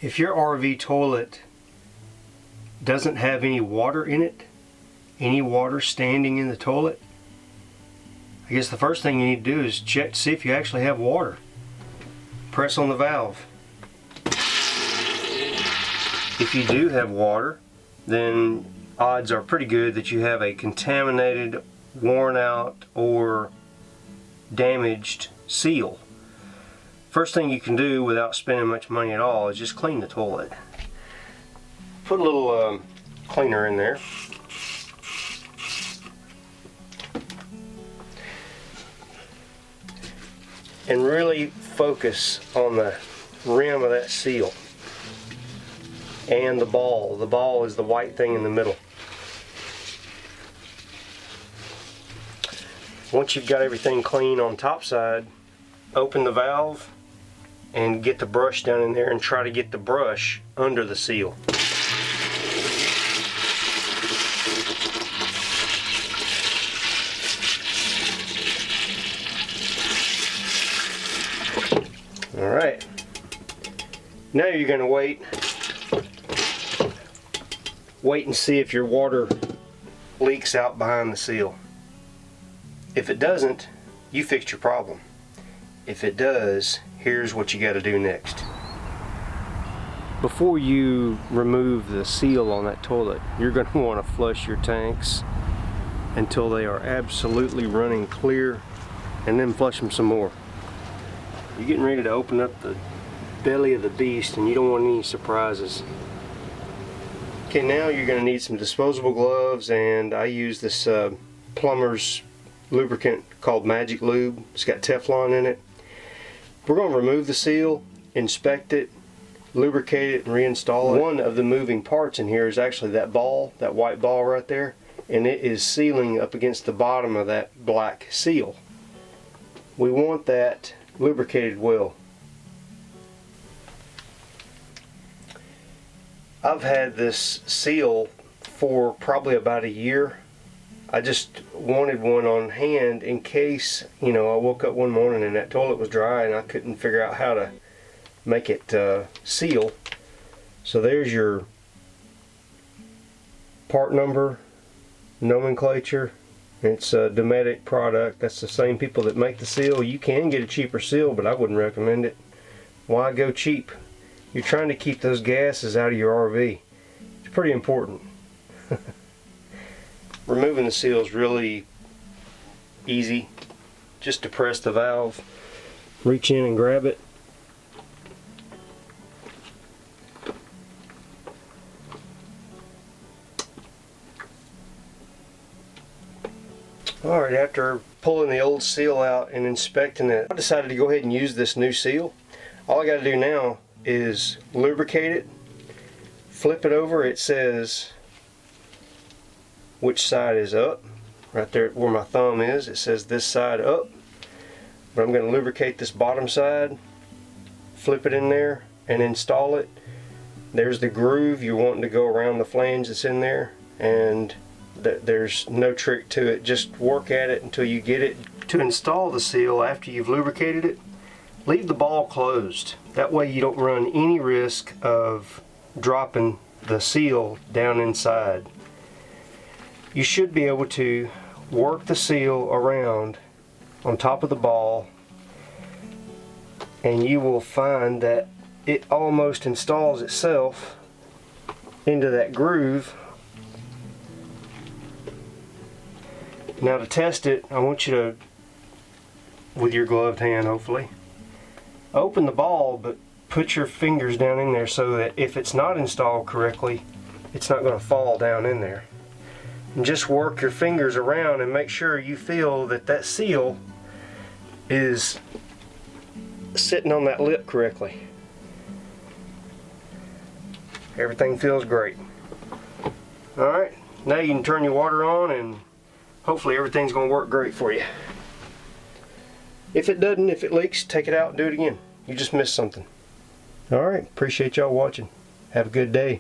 If your RV toilet doesn't have any water in it, any water standing in the toilet, I guess the first thing you need to do is check to see if you actually have water. Press on the valve. If you do have water, then odds are pretty good that you have a contaminated, worn out, or damaged seal. First thing you can do without spending much money at all is just clean the toilet. Put a little cleaner in there. And really focus on the rim of that seal and the ball. The ball is the white thing in the middle. Once you've got everything clean on top side, open the valve and get the brush down in there and try to get the brush under the seal. Alright, now you're going to wait and see if your water leaks out behind the seal. If it doesn't, you fixed your problem. If it does, here's what you got to do next. Before you remove the seal on that toilet, you're going to want to flush your tanks until they are absolutely running clear, and then flush them some more. You're getting ready to open up the belly of the beast and you don't want any surprises. Okay, now you're going to need some disposable gloves, and I use this plumber's lubricant called Magic Lube. It's got Teflon in it. We're going to remove the seal, inspect it, lubricate it, and reinstall it. One of the moving parts in here is actually that ball, that white ball right there, and it is sealing up against the bottom of that black seal. We want that lubricated well. I've had this seal for probably about a year. I just wanted one on hand in case, you know, I woke up one morning and that toilet was dry and I couldn't figure out how to make it seal. So there's your part number, nomenclature. It's a Dometic product. That's the same people that make the seal. You can get a cheaper seal, but I wouldn't recommend it. Why go cheap? You're trying to keep those gases out of your RV. It's pretty important. Removing the seal is really easy. Just depress the valve, reach in and grab it. Alright, after pulling the old seal out and inspecting it, I decided to go ahead and use this new seal. All I got to do now is lubricate it, flip it over. It says which side is up. Right there where my thumb is, it says this side up. But I'm going to lubricate this bottom side, flip it in there, and install it. There's the groove. You're wanting to go around the flange that's in there, and there's no trick to it. Just work at it until you get it. To install the seal after you've lubricated it, leave the ball closed. That way you don't run any risk of dropping the seal down inside. You should be able to work the seal around on top of the ball, and you will find that it almost installs itself into that groove. Now to test it, I want you to, with your gloved hand hopefully, open the ball, but put your fingers down in there so that if it's not installed correctly, it's not going to fall down in there. And just work your fingers around and make sure you feel that that seal is sitting on that lip correctly. Everything feels great. Alright, now you can turn your water on and hopefully everything's going to work great for you. If it doesn't, if it leaks, take it out and do it again. You just missed something. Alright, appreciate y'all watching. Have a good day.